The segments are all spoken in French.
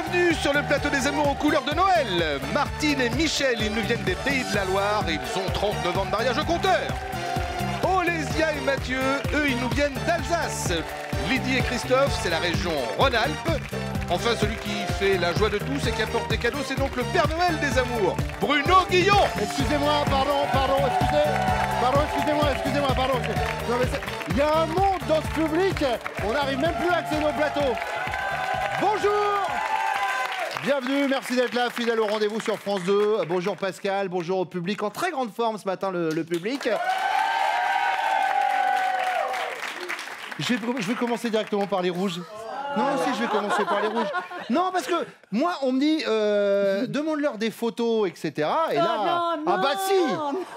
Bienvenue sur le plateau des amours aux couleurs de Noël. Martine et Michel, ils nous viennent des Pays de la Loire et ils ont 39 ans de mariage au compteur. Olésia et Mathieu, eux, ils nous viennent d'Alsace. Lydie et Christophe, c'est la région Rhône-Alpes. Enfin, celui qui fait la joie de tous et qui apporte des cadeaux, c'est donc le Père Noël des amours, Bruno Guillon. Excusez-moi, excusez-moi, pardon. Non, mais il y a un monde dans ce public, on n'arrive même plus à accéder au plateau. Bonjour. Bienvenue, merci d'être là, fidèle au rendez-vous sur France 2. Bonjour Pascal, bonjour au public, en très grande forme ce matin le public. Je vais commencer directement par les rouges. Non, si, je vais commencer par les rouges. Non, parce que moi, on me dit, demande-leur des photos, etc. Et là, non, ah bah si.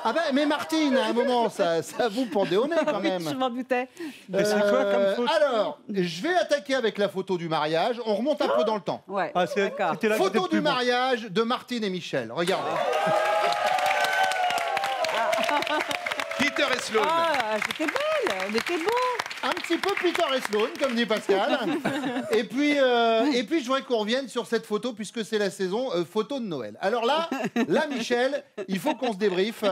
Ah bah, mais Martine, à un moment, ça vous pendait au nez quand même. Je m'en doutais. Mais c'est quoi comme photo? Alors, je vais attaquer avec la photo du mariage. On remonte un peu dans le temps. Ouais, Ah, d'accord. c'était là que Photo j'étais du plus bon. mariage de Martine et Michel. Regardez. Peter et Sloan. Ah, j'étais belle, on était beaux. Un petit peu Peter et Sloan, comme dit Pascal. Et puis je voudrais qu'on revienne sur cette photo, puisque c'est la saison photo de Noël. Alors là, Michel, il faut qu'on se débriefe.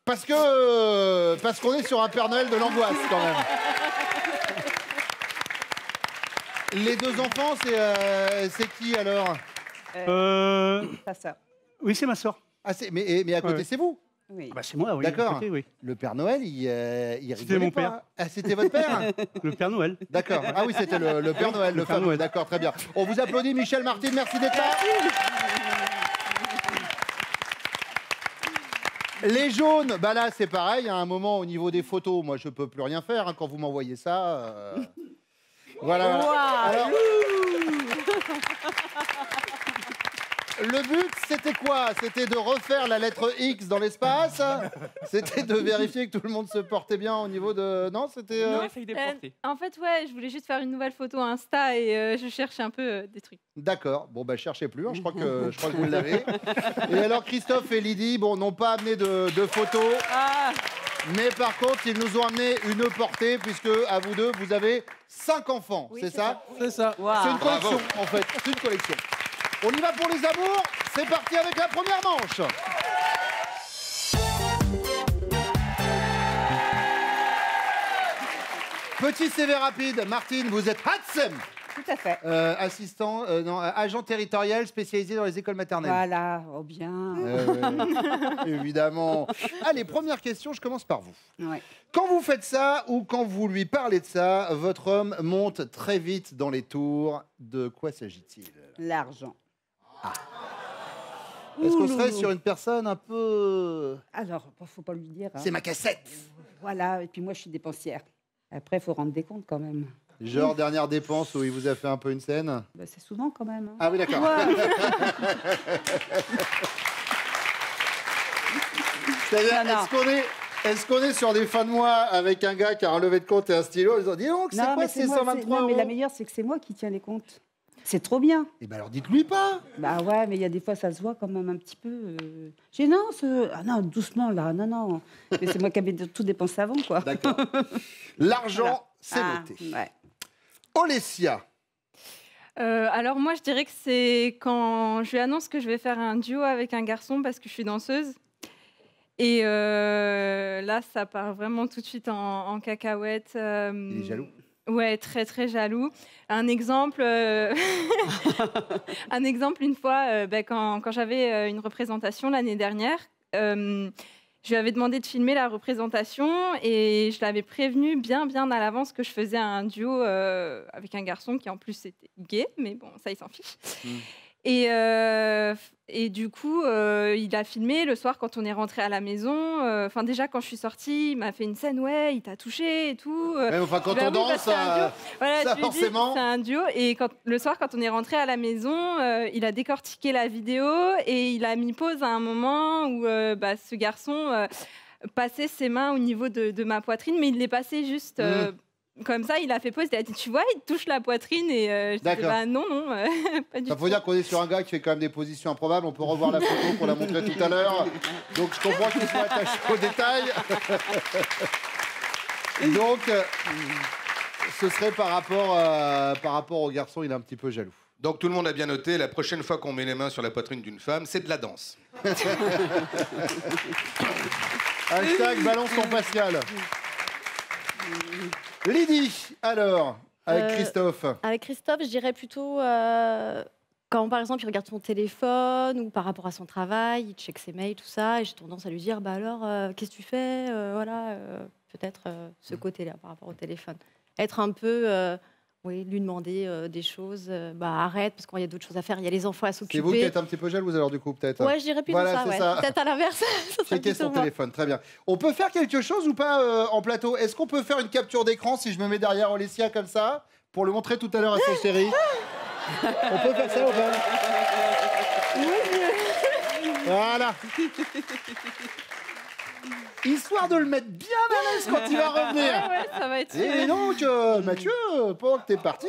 Parce qu'on est sur un Père Noël de l'angoisse, quand même. Les deux enfants, c'est qui, alors? Ça, ça. Oui, c'est ma soeur. Ah, mais à côté, Ouais. c'est vous? Oui. Bah, c'est moi, oui. D'accord. à côté, oui. Le Père Noël, il C'était rigolait mon pas. père. Ah, c'était votre père? Le Père Noël. D'accord. Ah oui, c'était le Père Noël, le Père fameux. Noël. D'accord, très bien. On vous applaudit, Michel, Martine, merci d'être là. Les jaunes, bah là, c'est pareil. À un moment, au niveau des photos, moi, je peux plus rien faire. Hein, quand vous m'envoyez ça, voilà. Wow. Alors, le but, c'était quoi? C'était de refaire la lettre X dans l'espace. C'était de vérifier que tout le monde se portait bien au niveau de... Non, c'était... En fait, ouais, je voulais juste faire une nouvelle photo Insta et je cherche un peu des trucs. D'accord. Bon, bah, cherchez plus. Hein. Je crois que vous l'avez. Et alors, Christophe et Lydie, bon, n'ont pas amené de photos. Ah, Mais par contre, ils nous ont amené une portée, puisque, à vous deux, vous avez 5 enfants. Oui, c'est c'est ça? C'est ça. wow. C'est une Bravo. collection, en fait. C'est une collection. On y va pour les amours. C'est parti avec la première manche. Petit CV rapide. Martine, vous êtes Hatsem, Tout à fait. agent territorial spécialisé dans les écoles maternelles. Voilà, oh bien. Évidemment. Allez, première question, je commence par vous. Ouais. Quand vous faites ça ou quand vous lui parlez de ça, votre homme monte très vite dans les tours. De quoi s'agit-il? L'argent. Est-ce qu'on Ouh. serait sur une personne un peu... Alors, faut pas lui dire. Hein. C'est ma cassette. Voilà, et puis moi, je suis dépensière. Après, il faut rendre des comptes quand même. Genre dernière dépense où il vous a fait un peu une scène. Bah, c'est souvent quand même. Hein. Ah oui, d'accord. C'est-à-dire, Non, non. est-ce qu'on est sur des fins de mois avec un gars qui a un levé de compte et un stylo? Ils ont dit, donc, c'est Non, quoi mais ces moi, 123 non, mais euros? la meilleure, c'est que c'est moi qui tiens les comptes. C'est trop bien. Eh ben alors, dites-lui pas. Bah ouais, mais il y a des fois, ça se voit quand même un petit peu. J'ai non, ah non, doucement là, non. Mais c'est moi qui avais tout dépensé avant, quoi. D'accord. L'argent, Voilà. c'est Ah, noté. ouais. Olesia. Alors moi, je dirais que c'est quand je lui annonce que je vais faire un duo avec un garçon parce que je suis danseuse. Et là, ça part vraiment tout de suite en cacahuète. Il est jaloux. Ouais, très très jaloux. Un exemple, un exemple une fois, quand j'avais une représentation l'année dernière, je lui avais demandé de filmer la représentation et je l'avais prévenu bien à l'avance que je faisais un duo avec un garçon qui en plus était gay, mais bon, ça il s'en fiche. Et du coup, il a filmé le soir quand on est rentré à la maison. Enfin, déjà, quand je suis sortie, il m'a fait une scène, ouais, il t'a touché et tout. Ouais, enfin, quand Je lui on avoue, danse, c'est un duo. Voilà, ça, je lui ai dit, forcément. c'est un duo. Et le soir, quand on est rentré à la maison, il a décortiqué la vidéo et il a mis pause à un moment où ce garçon passait ses mains au niveau de ma poitrine, mais il les passait juste... Comme ça, il a fait pause, il a dit, tu vois, il te touche la poitrine et je disais, D'accord. bah non, pas du Ça tout. faut dire qu'on est sur un gars qui fait quand même des positions improbables. On peut revoir la photo qu'on a montrée tout à l'heure. Donc je comprends qu'il soit attaché aux détails. Donc ce serait par rapport au garçon, il est un petit peu jaloux. Donc tout le monde a bien noté, la prochaine fois qu'on met les mains sur la poitrine d'une femme, c'est de la danse. Hashtag balance ton Pascal. Lydie, alors, avec Christophe. Avec Christophe, je dirais plutôt quand, par exemple, il regarde son téléphone ou par rapport à son travail, il check ses mails, tout ça, et j'ai tendance à lui dire, bah alors, qu'est-ce que tu fais voilà, peut-être ce côté-là par rapport au téléphone. Être un peu... oui, lui demander des choses, arrête, parce qu'il y a d'autres choses à faire, il y a les enfants à s'occuper. C'est vous qui êtes un petit peu jalouse alors du coup, peut-être? Ouais, je dirais plutôt voilà, ça, ouais. ça. Peut-être à l'inverse. Checker son téléphone, très bien. On peut faire quelque chose ou pas en plateau? Est-ce qu'on peut faire une capture d'écran si je me mets derrière Olesya comme ça, pour le montrer tout à l'heure à sa chérie? On peut faire ça ou pas? Voilà. Histoire de le mettre bien à l'aise quand il va revenir. Ouais, ça va être... Et donc, Mathieu, pendant que t'es parti,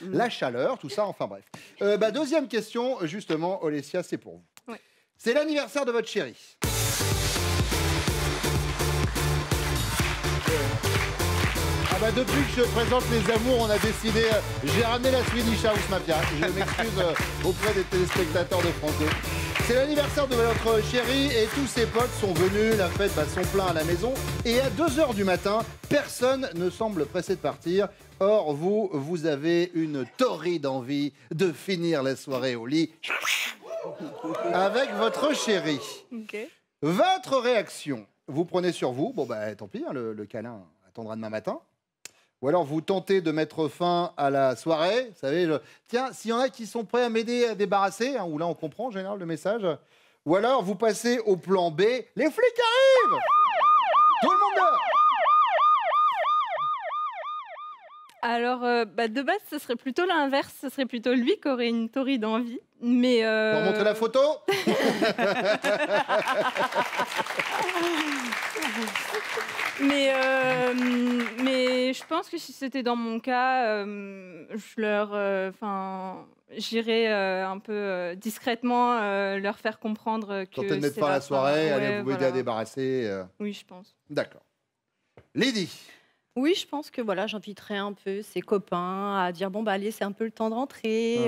la chaleur, tout ça, enfin bref. Deuxième question, justement, Olesya, c'est pour vous. Ouais. C'est l'anniversaire de votre chérie. Depuis que je présente les amours, on a décidé... j'ai ramené la Swedish House Mafia. Je m'excuse auprès des téléspectateurs de France 2. C'est l'anniversaire de votre chérie et tous ses potes sont venus, la fête bat son plein à la maison. Et à 2h du matin, personne ne semble pressé de partir. Or, vous avez une torride envie de finir la soirée au lit avec votre chérie. Okay. Votre réaction, vous prenez sur vous, tant pis, hein, le câlin attendra demain matin. Ou alors vous tentez de mettre fin à la soirée. Vous savez, tiens, s'il y en a qui sont prêts à m'aider à débarrasser, hein, ou là on comprend en général le message. Ou alors vous passez au plan B. Les flics arrivent! Tout le monde dehors! Alors, de base, ce serait plutôt l'inverse. Ce serait plutôt lui qui aurait une torride envie. Mais Pour montrer la photo? mais je pense que si c'était dans mon cas, j'irais un peu discrètement leur faire comprendre que Tentez de mettre c'est fin à la fin. soirée, Ouais, allez vous aider voilà. à débarrasser. Oui, je pense. D'accord. Lydie. Oui, je pense que j'inviterais un peu ses copains à dire allez, c'est un peu le temps de rentrer,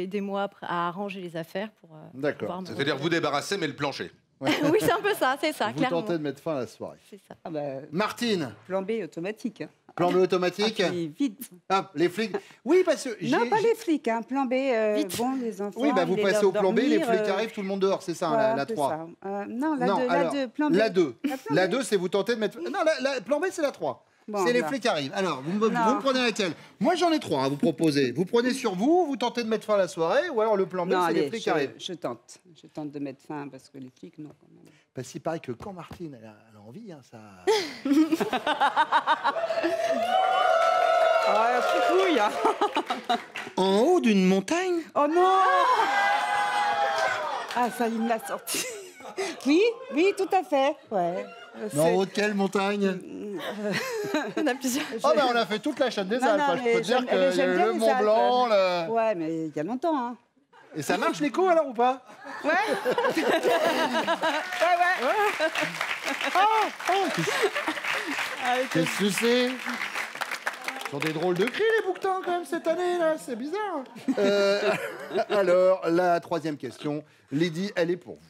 aidez-moi à arranger les affaires pour. D'accord. pouvoir me C'est-à-dire retrouver. vous débarrasser, mais le plancher. Ouais. Oui, c'est un peu ça, c'est ça, Vous clairement. tentez de mettre fin à la soirée. C'est ça. Ah bah, Martine. plan B automatique. Plan B automatique. Ah, puis vite. Ah, les flics. Oui, parce que... Non, pas les flics, hein. Plan B, Vite. bon, les enfants. Oui, vous il est passez l'heure au plan B, les dormir, flics arrivent, tout le monde dehors, c'est ça, voilà, la c'est 3. ça. Non, la Non, 2, alors, plan B. La 2. plan La B. 2, c'est vous tentez de mettre... Non, plan B, c'est la 3. Bon, c'est les là. flics arrivent. Alors, vous Non. prenez laquelle? Moi, j'en ai 3 à vous proposer. Vous prenez sur vous, vous tentez de mettre fin à la soirée, ou alors le plan B, Non, c'est les allez, flics arrivent. je tente. Je tente de mettre fin, parce que les flics, non, quand même. Parce qu'il paraît que quand Martine, elle a envie, hein, ça... Ah, pipouille. En haut d'une montagne? Oh non! Ah, ça, il me l'a sorti. Oui, tout à fait. Ouais. Mais en haut de quelle montagne? Il y en a plusieurs. Oh, on a fait toute la chaîne des Non, Alpes. non, Je mais peux te dire j'aime- qu'il y a j'aime eu bien le les Mont Alpes. Blanc, Ouais, mais il y a longtemps, hein. Et ça marche l'écho alors ou pas? Ouais. Qu'est-ce que c'est? Ils ont des drôles de cris les bouquetins quand même cette année là, c'est bizarre. Alors, la troisième question, Lydie, elle est pour vous.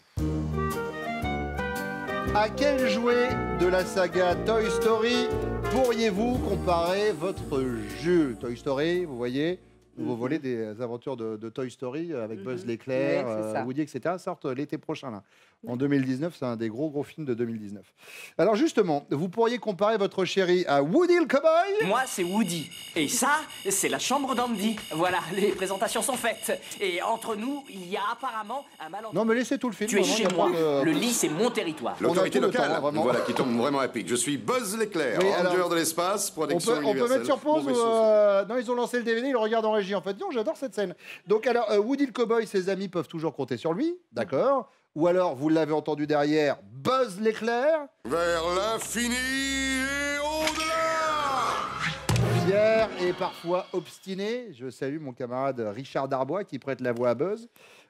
À quel jouet de la saga Toy Story pourriez-vous comparer votre jeu? Toy Story, vous voyez, vous volez des aventures de Toy Story avec Buzz l'éclair, Ouais, c'est ça. Woody, etc. sortent l'été prochain là. En 2019, c'est un des gros films de 2019. Alors justement, vous pourriez comparer votre chéri à Woody le cowboy? Moi, c'est Woody. Et ça, c'est la chambre d'Andy. Voilà, les présentations sont faites. Et entre nous, il y a apparemment un malentendu. Non mais laissez tout le film. Tu es vraiment, chez y a moi. pas de- Le lit, c'est mon territoire. L'autorité On a tout le locale, temps, vraiment. voilà, qui tombe vraiment à pic. Je suis Buzz l'éclair, Oui, ranger alors, de l'espace, On protection peut universelle. mettre sur pause Bon ou, vaisseau, non, ils ont lancé le DVD, ils le regardent en régie. En fait, non, j'adore cette scène. Donc, alors, Woody le cowboy, ses amis peuvent toujours compter sur lui, d'accord? Ou alors, vous l'avez entendu derrière, Buzz l'éclair. Vers l'infini et au-delà. Fier et parfois obstiné. Je salue mon camarade Richard Darbois qui prête la voix à Buzz.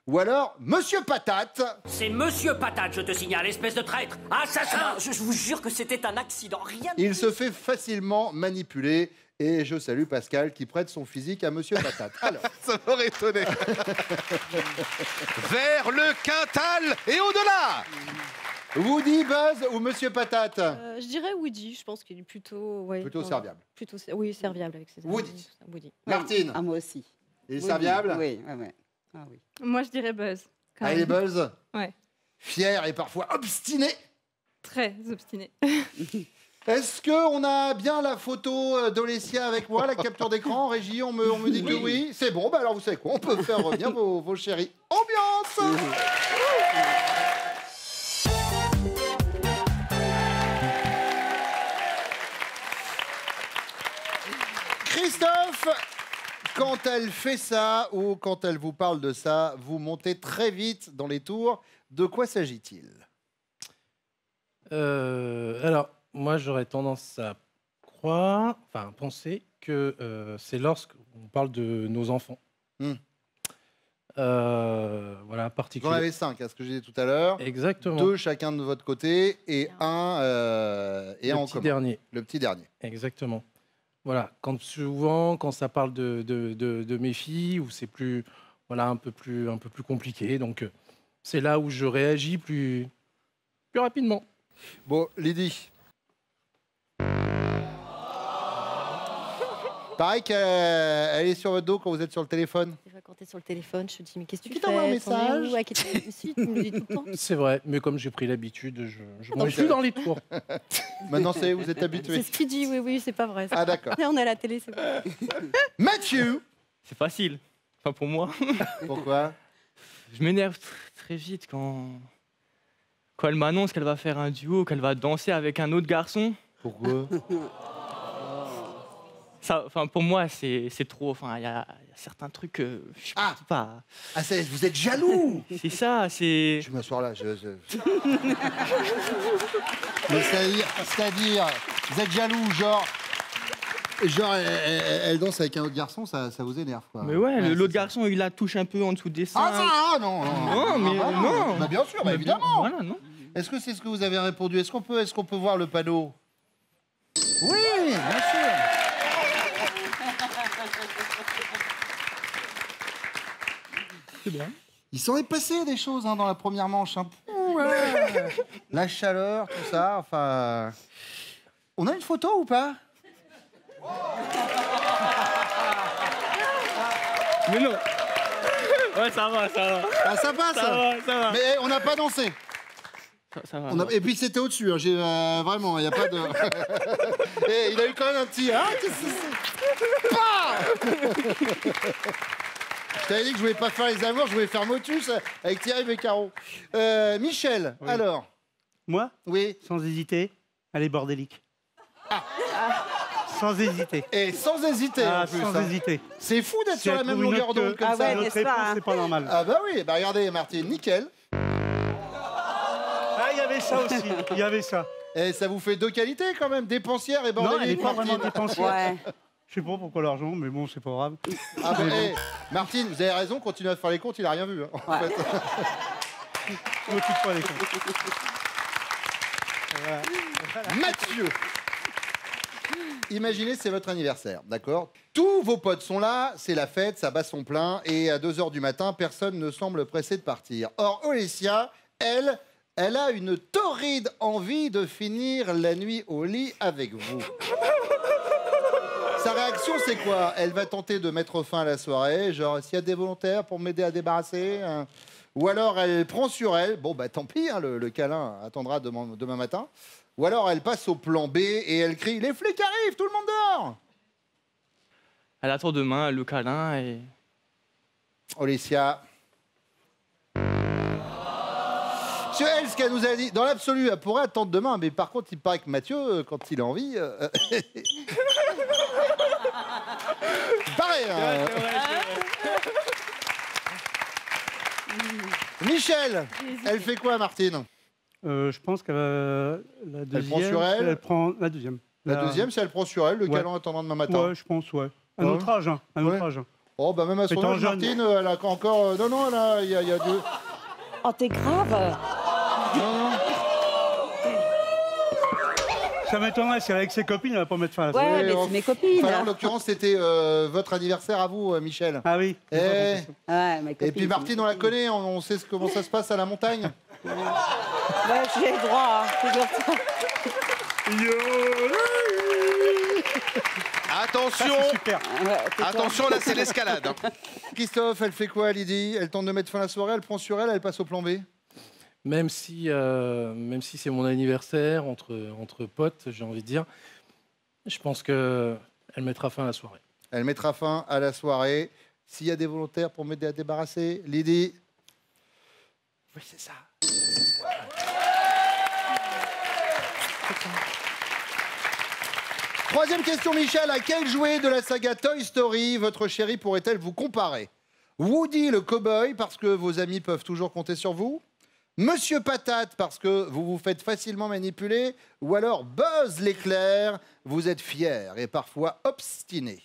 Ou alors, Monsieur Patate. C'est Monsieur Patate, je te signale, espèce de traître, assassin. Je vous jure que c'était un accident, rien. Il se fait facilement manipuler. Et je salue Pascal qui prête son physique à Monsieur Patate. Alors, Ça m'aurait étonné. Vers le Quintal et au-delà. Woody, Buzz ou Monsieur Patate? Je dirais Woody, je pense qu'il est plutôt... Ouais, Plutôt serviable. Plutôt, oui, serviable avec ses amis. Woody. Woody. Martine, Ah, moi aussi. il est Oui, serviable? Oui, ouais, ouais. Ah, oui. Moi, je dirais Buzz. quand Allez, même. Buzz. Ouais. Fier et parfois obstiné. Très obstiné. Est-ce qu'on a bien la photo d'Olesya avec moi, la capture d'écran? Régie, on me dit que oui. C'est bon, bah alors vous savez quoi, on peut faire revenir vos chéris. Ambiance. Christophe, quand elle fait ça ou quand elle vous parle de ça, vous montez très vite dans les tours. De quoi s'agit-il? Alors, moi, j'aurais tendance à croire, enfin, penser que c'est lorsqu'on parle de nos enfants. Voilà, Vous en particulièrement. avez 5, à ce que j'ai dit tout à l'heure. Exactement. 2 chacun de votre côté et un Le en petit commun. dernier. Le petit dernier. Exactement. Voilà, souvent, quand ça parle de mes filles, où c'est plus, voilà, un peu plus compliqué. Donc, c'est là où je réagis plus rapidement. Bon, Lydie. Pareil qu'elle est sur votre dos quand vous êtes sur le téléphone. Des fois, quand tu es sur le téléphone, je te dis, mais qu'est-ce que tu Qui fais? t'envoie un T'en es message? où? Ouais, si, tu me le dis tout le temps. C'est vrai, mais comme j'ai pris l'habitude, je Donc, suis dans les tours. Maintenant, ça y est, vous êtes C'est habitué. ce qu'il dit, oui, c'est pas vrai. Ah, d'accord. On est à la télé, c'est vrai. Mathieu. C'est facile. Enfin, pour moi. Pourquoi? Je m'énerve très vite quand elle m'annonce qu'elle va faire un duo, qu'elle va danser avec un autre garçon. Pourquoi? Ça, enfin, pour moi, c'est trop. Enfin, il y a certains trucs que je sais pas. Ah, vous êtes jaloux. C'est ça, c'est. Je m'assois là. Mais c'est-à-dire, vous êtes jaloux, genre elle danse avec un autre garçon, ça vous énerve, quoi. Mais ouais, l'autre c'est ça. garçon, il la touche un peu en dessous des seins. Ah non. Non, mais bah non. Bah bien sûr, bah Mais évidemment. Voilà, non. Est-ce que c'est ce que vous avez répondu? Est-ce qu'on peut voir le panneau? Oui, bien sûr. C'est bien. Il s'en est passé des choses dans la première manche. Hein. Ouais. La chaleur, tout ça. Enfin, on a une photo ou pas? Mais non. Ouais, ça va. Ah, ça passe. Ça va. Mais on n'a pas dansé. Ça va. Et puis c'était au-dessus. Hein. Vraiment, il n'y a pas de. Et il a eu quand même un petit. Ah, je t'avais dit que je voulais pas faire les amours, je voulais faire Motus avec Thierry Beccaro. Michel, Oui. alors. Moi, Oui. sans hésiter, allez bordélique. Sans hésiter. Et sans hésiter en plus. sans hein. hésiter. C'est fou d'être Si sur elle la même trouve une longueur autre d'onde que- comme Ah ça. ouais, Notre n'est-ce réponse, pas, hein. c'est pas normal. Ah bah oui, bah regardez Martine, nickel. Ah, il y avait ça aussi. Il y avait ça. Et ça vous fait 2 qualités quand même, dépensière et Non, elle n'est bordélique, pas vraiment Martine. dépensière. Ouais. Je sais pas pourquoi l'argent, mais bon, c'est pas grave. Ah bah, Martine, vous avez raison, continuez à faire les comptes, il a rien vu. Hein, en Ouais. fait. Je m'occupe pas des comptes. Mathieu. Imaginez, c'est votre anniversaire, d'accord? Tous vos potes sont là, c'est la fête, ça bat son plein, et à 2 h du matin, personne ne semble pressé de partir. Or, Olesya, elle a une torride envie de finir la nuit au lit avec vous. Sa réaction, c'est quoi? Elle va tenter de mettre fin à la soirée, genre, s'il y a des volontaires pour m'aider à débarrasser, hein. Ou alors elle prend sur elle, bon bah tant pis, hein, le câlin attendra demain matin. Ou alors elle passe au plan B et elle crie « Les flics arrivent, tout le monde dehors !» Elle attend demain, le câlin et. Olesya. Monsieur elle, ce qu'elle nous a dit, dans l'absolu, elle pourrait attendre demain, mais par contre, il paraît que Mathieu, quand il a envie... Pareil, hein. Michel, elle fait quoi, Martine? Je pense qu'elle va la deuxième. prend sur elle Elle prend la deuxième. La deuxième, c'est elle prend sur elle, le Ouais. câlin attendant demain matin. Ouais, je pense, ouais. Un Ouais. autre âge, hein. Un Ouais. autre âge. Oh, bah même à son Étant âge, jeune. Martine, elle a encore... Non, non, là, il y a deux... Oh, t'es grave. Ça m'étonnerait si elle est avec ses copines, elle va pas mettre fin à la Ouais, soirée. mais c'est mes copines. Enfin, là, en l'occurrence, c'était votre anniversaire à vous, Michel. Ah oui. Eh, Ouais, mes et copines, puis c'est Martine, mes on la copines. connaît, on sait comment ça se passe à la montagne. Ouais, j'ai le droit, hein, figure-toi. Attention, Super. Ouais, tais-toi. attention, là c'est l'escalade. Hein. Christophe, elle fait quoi, Lydie? Elle tente de mettre fin à la soirée, elle prend sur elle, elle passe au plan B. Même si c'est mon anniversaire, entre potes, j'ai envie de dire, je pense qu'elle mettra fin à la soirée. Elle mettra fin à la soirée. S'il y a des volontaires pour m'aider à débarrasser, Lydie. Oui, c'est ça. Troisième question, Michel. À quel jouet de la saga Toy Story votre chérie pourrait-elle vous comparer? Woody le cow-boy, parce que vos amis peuvent toujours compter sur vous. Monsieur Patate, parce que vous vous faites facilement manipuler. Ou alors Buzz l'éclair, vous êtes fier et parfois obstiné.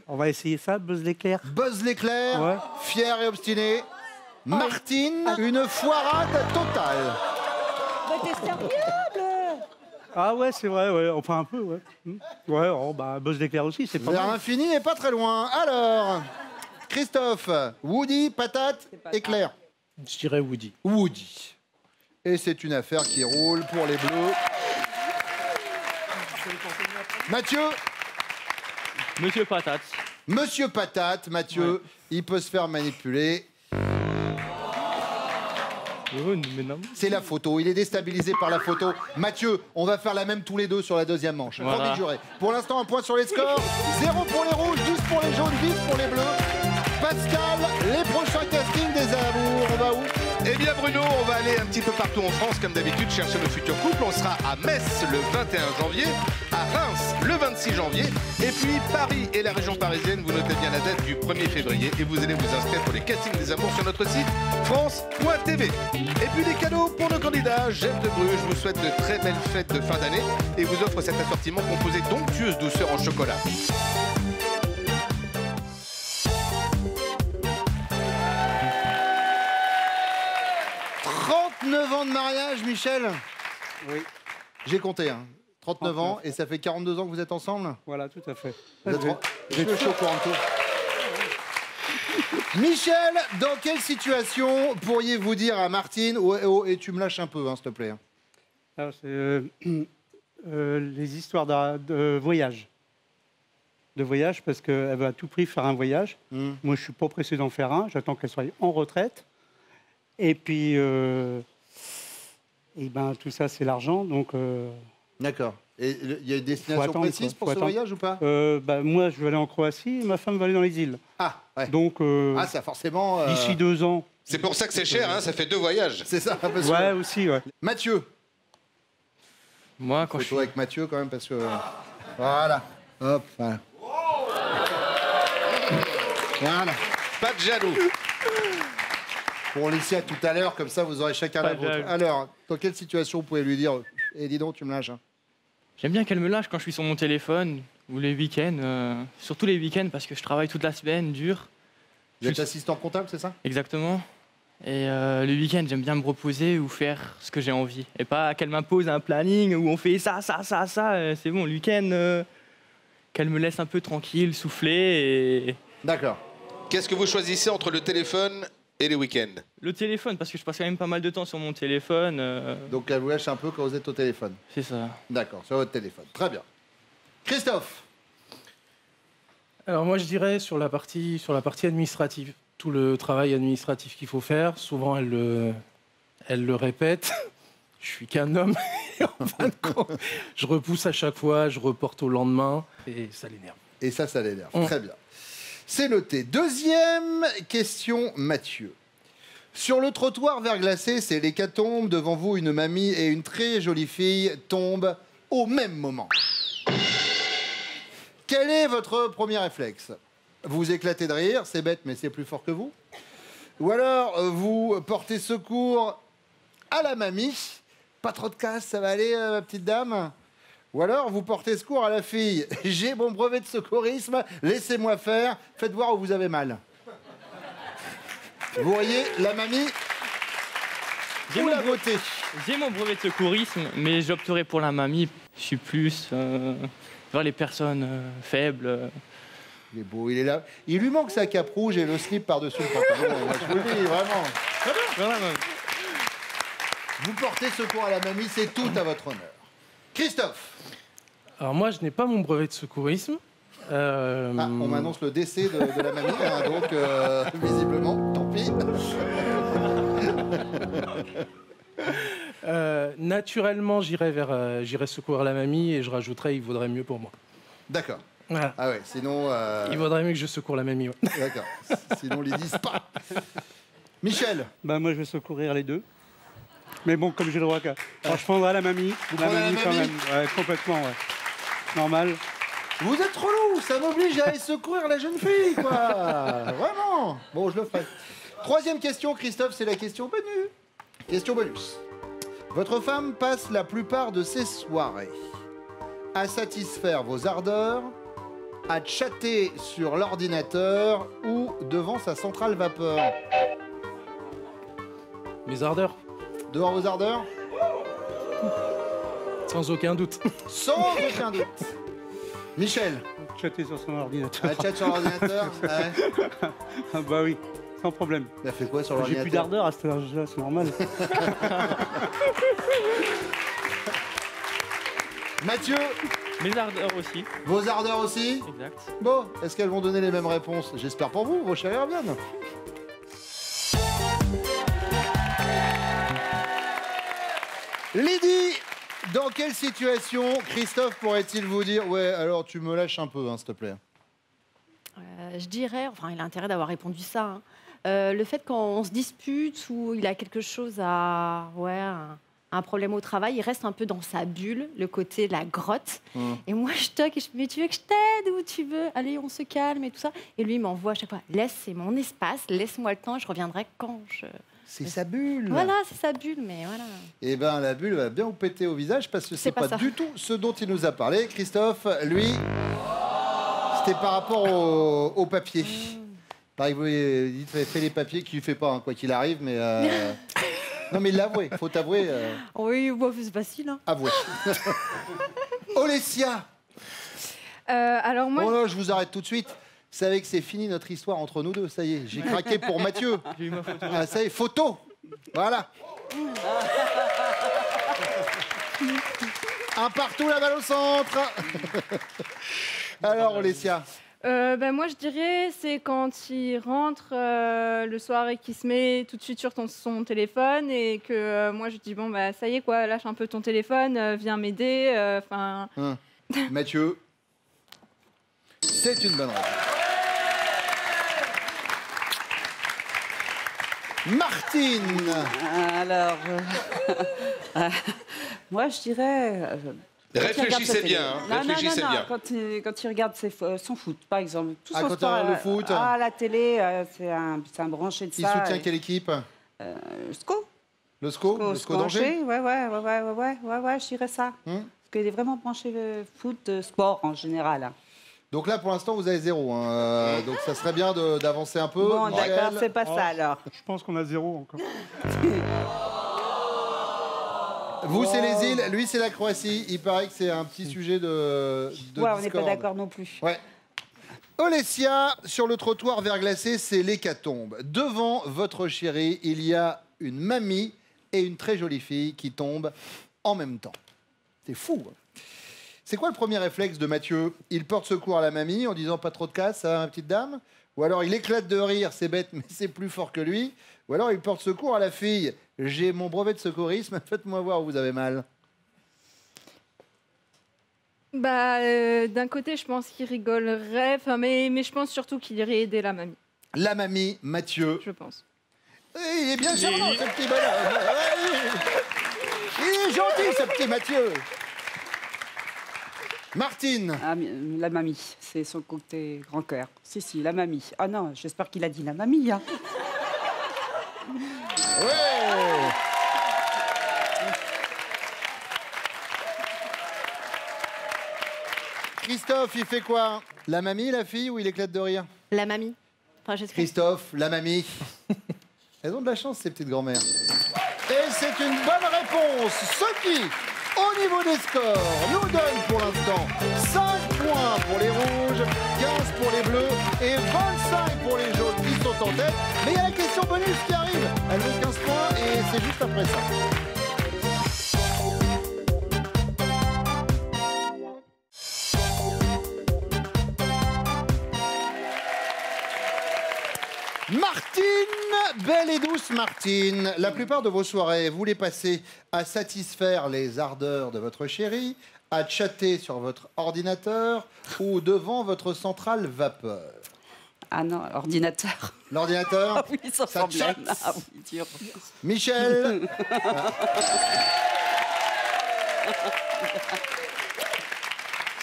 On va essayer ça, Buzz l'éclair. Buzz l'éclair, Ouais. fier et obstiné. Martine, une foirade totale. Mais t'es sérieux, bleu? Ah ouais, c'est vrai, ouais. Enfin un peu, ouais. Ouais, oh, bah, Buzz l'éclair aussi, c'est pas Vers mal. l'infini et pas très loin. Alors, Christophe, Woody, Patate, éclair. Je dirais Woody. Woody. Et c'est une affaire qui roule pour les Bleus. Mathieu, Monsieur Patate. Monsieur Patate, Mathieu, il peut se faire manipuler. Oh, mais non. C'est la photo, il est déstabilisé par la photo. Mathieu, on va faire la même tous les deux sur la deuxième manche. Voilà. Promis juré. Pour l'instant, un point sur les scores. 0 pour les rouges, 10 pour les jaunes, 10 pour les bleus. Pascal, les prochains castings des amours, on va où? Eh bien Bruno, on va aller un petit peu partout en France comme d'habitude chercher le futur couple. On sera à Metz le 21 janvier, à Reims le 26 janvier et puis Paris et la région parisienne. Vous notez bien la date du 1er février et vous allez vous inscrire pour les castings des amours sur notre site France.tv. Et puis des cadeaux pour nos candidats. Jeff de Bruges vous souhaite de très belles fêtes de fin d'année et vous offre cet assortiment composé d'onctueuses douceurs en chocolat. « 39 ans de mariage, Michel. Oui. J'ai compté, hein. 39 ans, et ça fait 42 ans que vous êtes ensemble? Voilà, tout à fait. Vous êtes cheveux chauds, Corentin. Michel, dans quelle situation pourriez-vous dire à Martine, et tu me lâches un peu, hein, s'il te plaît. hein. Alors, c'est les histoires de voyage. De voyage, parce qu'elle veut à tout prix faire un voyage. Hmm. Moi, je suis pas pressé d'en faire un. J'attends qu'elle soit en retraite. Et puis, ben, tout ça, c'est l'argent. Donc, D'accord. Et il y a une destination attendre, précise quoi. pour Faut ce attendre. voyage ou pas? bah, moi, je vais aller en Croatie et ma femme va aller dans les îles. Ah, ouais. Donc, Ah, ça forcément... d'ici 2 ans. C'est pour ça que c'est cher, hein, ça fait 2 voyages. C'est ça, parce que- Ouais, aussi, ouais. Mathieu. Moi, quand je Photo suis... avec Mathieu, quand même, parce que... Voilà. Hop, voilà. Voilà. Pas de jaloux. Pour laisser à tout à l'heure, comme ça, vous aurez chacun la Pas de vôtre. jaloux. Alors, dans quelle situation vous pouvez lui dire « Eh, dis donc, tu me lâches hein. J'aime bien qu'elle me lâche quand je suis sur mon téléphone ou les week-ends. Surtout les week-ends parce que je travaille toute la semaine, dur. Vous êtes assistant comptable, c'est ça? Exactement. Et le week-end, j'aime bien me reposer ou faire ce que j'ai envie. Et pas qu'elle m'impose un planning où on fait ça. C'est bon, le week-end, qu'elle me laisse un peu tranquille, souffler. Et... D'accord. Qu'est-ce que vous choisissez entre le téléphone et les week-ends? Le téléphone, parce que je passe quand même pas mal de temps sur mon téléphone. Donc, elle vous lâche un peu quand vous êtes au téléphone. C'est ça. D'accord, sur votre téléphone. Très bien. Christophe. Alors moi je dirais sur la partie administrative, tout le travail administratif qu'il faut faire, souvent elle le répète, je suis qu'un homme, et en fin de compte, je repousse à chaque fois, je reporte au lendemain, et ça l'énerve. Et ça l'énerve. Très bien. C'est noté. Deuxième question, Mathieu. Sur le trottoir verglacé, c'est l'hécatombe. Devant vous, une mamie et une très jolie fille tombent au même moment. Quel est votre premier réflexe? Vous éclatez de rire, c'est bête, mais c'est plus fort que vous. Ou alors, vous portez secours à la mamie. Pas trop de casse, ça va aller, ma petite dame? Ou alors, vous portez secours à la fille. J'ai mon brevet de secourisme, laissez-moi faire, faites voir où vous avez mal. Vous voyez, la mamie ou la beauté. J'ai mon brevet de secourisme, mais j'opterai pour la mamie. Je suis plus vers les personnes faibles. Il est beau, il est là. Il lui manque sa cape rouge et le slip par-dessus le pantalon. Je vous le dis, vraiment. Voilà, mamie. Vous portez secours à la mamie, c'est tout à votre honneur. Christophe. Alors moi, je n'ai pas mon brevet de secourisme. On m'annonce le décès de la mamie, hein, donc visiblement, tant pis. Naturellement, j'irai secourir la mamie et je rajouterai il vaudrait mieux pour moi. D'accord. Voilà. Ah ouais, sinon... Il vaudrait mieux que je secours la mamie. Ouais. D'accord. Sinon, ils disent pas. Michel. Bah, moi, je vais secourir les deux. Mais bon, comme j'ai le droit, je prendrai la mamie. Vous La prenez mamie la quand mamie même. Ouais, complètement, ouais. Normal. Vous êtes relou, ça m'oblige à aller secourir la jeune fille, quoi. Vraiment. Bon, je le ferai. Troisième question, Christophe, c'est la question bonus. Question bonus. Votre femme passe la plupart de ses soirées à satisfaire vos ardeurs, à chatter sur l'ordinateur ou devant sa centrale vapeur. Mes ardeurs. Devant vos ardeurs? Sans aucun doute. Sans aucun doute. Michel. Chatter sur son ordinateur. Elle chatte sur l'ordinateur. Ouais. Ah bah oui, sans problème. Elle fait quoi sur J'ai l'ordinateur? plus d'ardeur à cet âge-là, c'est normal. Mathieu. Mes ardeurs aussi. Vos ardeurs aussi? Exact. Bon, est-ce qu'elles vont donner les mêmes réponses? J'espère pour vous, vos chéris reviennent. Lydie, dans quelle situation Christophe pourrait-il vous dire « Ouais, alors tu me lâches un peu, hein, s'il te plaît ». Je dirais, enfin, il a intérêt d'avoir répondu ça. Hein. Le fait quand on se dispute ou il a quelque chose à, un problème au travail, il reste un peu dans sa bulle, le côté la grotte. Et moi, je toque et je me dis, mais tu veux que je t'aide ou tu veux? Allez, on se calme et tout ça. Et lui, il m'envoie à chaque fois, c'est mon espace, laisse-moi le temps, je reviendrai quand je... C'est sa bulle. Voilà, c'est sa bulle, mais voilà. Eh bien, la bulle va bien vous péter au visage parce que c'est pas du tout ce dont il nous a parlé. Christophe, lui, c'était par rapport au papier. Pareil, il fait les papiers qu'il ne fait pas, hein, quoi qu'il arrive, mais... Non, mais il l'a avoué, faut avouer. Oui, bon, c'est facile. Hein. Avouer. Olesia. Alors moi... Oh là, je vous arrête tout de suite. Vous savez que c'est fini notre histoire entre nous deux, ça y est. J'ai craqué pour Mathieu. J'ai eu ma photo. Ah, ça y est, photo. Voilà. Un partout, la balle au centre. Alors, Olesia. Moi, je dirais, c'est quand il rentre le soir et qu'il se met tout de suite sur son téléphone et que moi, je dis, bon, bah, ça y est, quoi, lâche un peu ton téléphone, viens m'aider. Mathieu, c'est une bonne réponse. Martine. Alors, moi, je dirais... Réfléchissez bien, hein, réfléchissez bien. Quand il regarde son foot, par exemple. Tout son quand sport, il regarde le foot. Ah, la télé, c'est un branché de ça. Il soutient quelle équipe? SCO. Le SCO? Le SCO d'Angers? Ouais, je dirais ça. Parce qu'il est vraiment branché foot, sport en général. Hein. Donc là, pour l'instant, vous avez 0. Hein. Donc ça serait bien d'avancer un peu. Bon, Michel. d'accord, c'est pas ça alors. Je pense qu'on a 0 encore. Vous, c'est les îles, lui, c'est la Croatie. Il paraît que c'est un petit sujet de ouais, on n'est pas discorde. d'accord non plus. Ouais. Olesia, sur le trottoir verglacé, c'est l'hécatombe. Devant votre chérie, il y a une mamie et une très jolie fille qui tombent en même temps. C'est fou. Hein. C'est quoi le premier réflexe de Mathieu? Il porte secours à la mamie en disant pas trop de casse, hein, petite dame? Ou alors il éclate de rire, c'est bête, mais c'est plus fort que lui? Ou alors il porte secours à la fille? J'ai mon brevet de secourisme, faites-moi voir où vous avez mal. D'un côté, je pense qu'il rigolerait, mais je pense surtout qu'il irait aider la mamie. La mamie, Mathieu. Je pense. Il est bien charmant, ce petit bonhomme. Il est gentil, ce petit Mathieu. Martine. Ah, la mamie, c'est son côté grand cœur. Si, la mamie. Ah non, j'espère qu'il a dit la mamie. Hein. Ouais. Christophe, il fait quoi? La mamie, la fille ou il éclate de rire? La mamie. Enfin, j'espère. Christophe, la mamie. Elles ont de la chance, ces petites grand-mères. Et c'est une bonne réponse. Ce qui, au niveau des scores, nous donne pour l'instant 5 points pour les rouges, 15 pour les bleus et 25 pour les jaunes qui sont en tête. Mais il y a la question bonus qui arrive. Elle vaut 15 points et c'est juste après ça. Martine, belle et douce Martine, la plupart de vos soirées, vous les passez à satisfaire les ardeurs de votre chéri, à chatter sur votre ordinateur ou devant votre centrale vapeur. Ah non, ordinateur. L'ordinateur? Ah oui, sans ça problème. chatte. Ah oui, dur. Michel.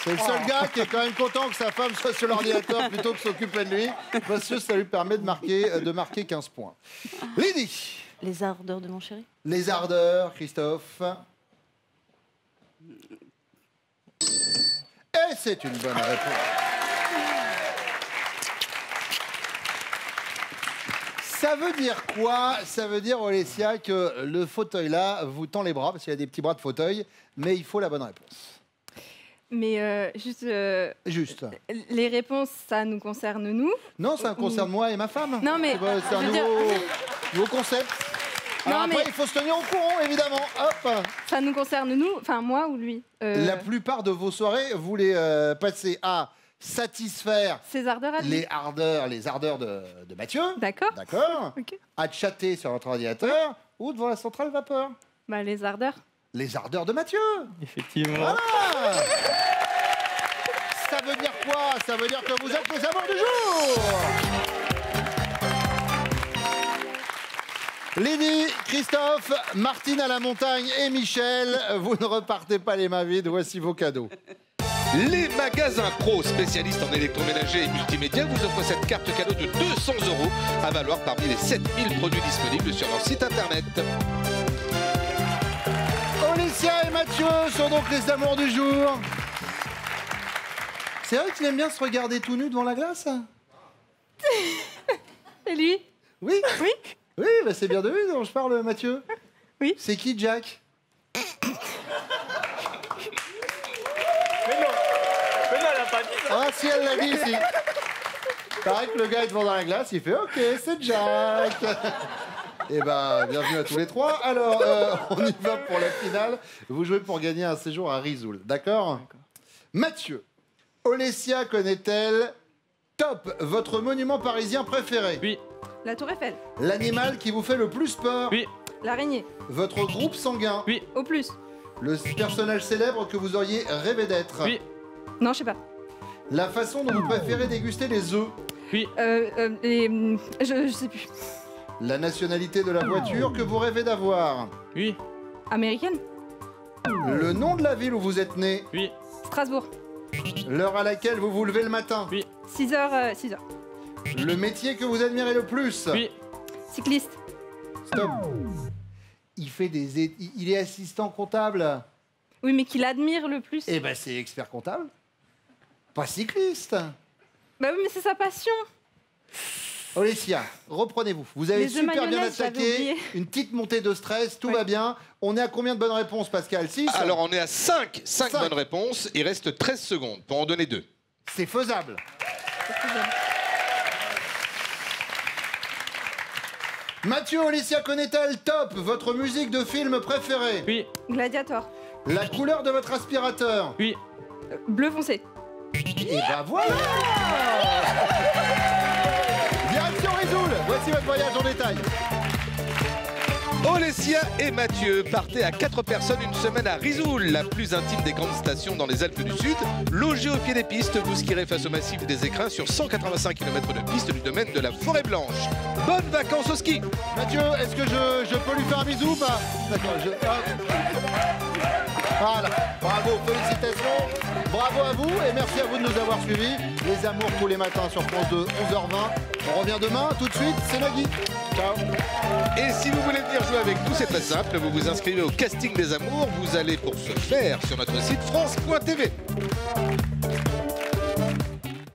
C'est le seul gars qui est quand même content que sa femme soit sur l'ordinateur plutôt que s'occuper de lui, parce que ça lui permet de marquer 15 points. Lydie. Les ardeurs de mon chéri. Les ardeurs, Christophe. Et c'est une bonne réponse. Ça veut dire quoi? Ça veut dire, Olesya, que le fauteuil-là vous tend les bras, parce qu'il y a des petits bras de fauteuil, mais il faut la bonne réponse. Mais juste. Les réponses, ça nous concerne nous? Non, ça concerne moi et ma femme. Non, mais. C'est un nouveau concept. Alors après, il faut se tenir au courant, évidemment. Hop. Ça nous concerne nous? Enfin, moi ou lui? La plupart de vos soirées, vous les passez à satisfaire Ces ardeurs à lui. les ardeurs de Mathieu. D'accord. D'accord. Ok. À chatter sur votre ordinateur ou devant la centrale vapeur. Bah, les ardeurs. Les ardeurs de Mathieu. Effectivement. Voilà. Ça veut dire quoi? Ça veut dire que vous êtes les amours du jour. Lydie, Christophe, Martine à la montagne et Michel, vous ne repartez pas les mains vides, voici vos cadeaux. Les magasins pro spécialistes en électroménager et multimédia vous offrent cette carte cadeau de 200 € à valoir parmi les 7000 produits disponibles sur leur site internet. Olesya et Mathieu sont donc les amours du jour. C'est vrai qu'il aime bien se regarder tout nu devant la glace? Et lui? Oui. Oui. Oui, bah c'est bien de lui dont je parle, Mathieu. Oui. C'est qui, Jack? Mais non, elle a pas dit ça. Ah, si, elle l'a dit, si. Pareil que le gars est devant dans la glace, il fait « Ok, c'est Jack !» Eh ben, bienvenue à tous les trois. Alors, on y va pour la finale. Vous jouez pour gagner un séjour à Risoul, d'accord? Mathieu, Olesya connaît-elle top votre monument parisien préféré? Oui. La Tour Eiffel. L'animal qui vous fait le plus peur? Oui. L'araignée. Votre groupe sanguin? Oui. Au plus. Le personnage célèbre que vous auriez rêvé d'être? Oui. Non, je sais pas. La façon dont vous préférez déguster les œufs? Oui. Je sais plus. La nationalité de la voiture que vous rêvez d'avoir? Oui. Américaine. Le nom de la ville où vous êtes né? Oui. Strasbourg. L'heure à laquelle vous vous levez le matin? Oui. 6h. 6h. Le métier que vous admirez le plus? Oui. Cycliste. Stop. Il est assistant comptable. Oui, mais qui l'admire le plus. Eh ben, c'est expert comptable. Pas cycliste. Bah oui, mais c'est sa passion. Olesya, reprenez-vous. Vous avez Les œufs super bien mayonnaise, j'avais attaqué. oublié. Une petite montée de stress, tout va bien. On est à combien de bonnes réponses, Pascal? 6? Alors, on est à 5 Cinq. bonnes réponses. Il reste 13 secondes pour en donner 2. C'est faisable. Mathieu, Olesya connaît-elle top votre musique de film préférée? Oui. Gladiator. La couleur de votre aspirateur? Oui. Bleu foncé. Et ben voilà. Direction Risoul. Voici votre voyage en détail. Olesya et Mathieu partaient à 4 personnes une semaine à Risoul, la plus intime des grandes stations dans les Alpes du Sud. Logés au pied des pistes, vous skierez face au massif des Écrins sur 185 km de piste du domaine de la Forêt Blanche. Bonnes vacances au ski. Mathieu, est-ce que je peux lui faire un bisou ou pas? D'accord, Voilà, bravo, félicitations, bravo à vous et merci à vous de nous avoir suivis. Les amours tous les matins sur France 2, 11h20. On revient demain, tout de suite, c'est Nagui. Ciao. Et si vous voulez venir jouer avec nous, c'est très simple. Vous vous inscrivez au casting des amours. Vous allez pour ce faire sur notre site France.tv.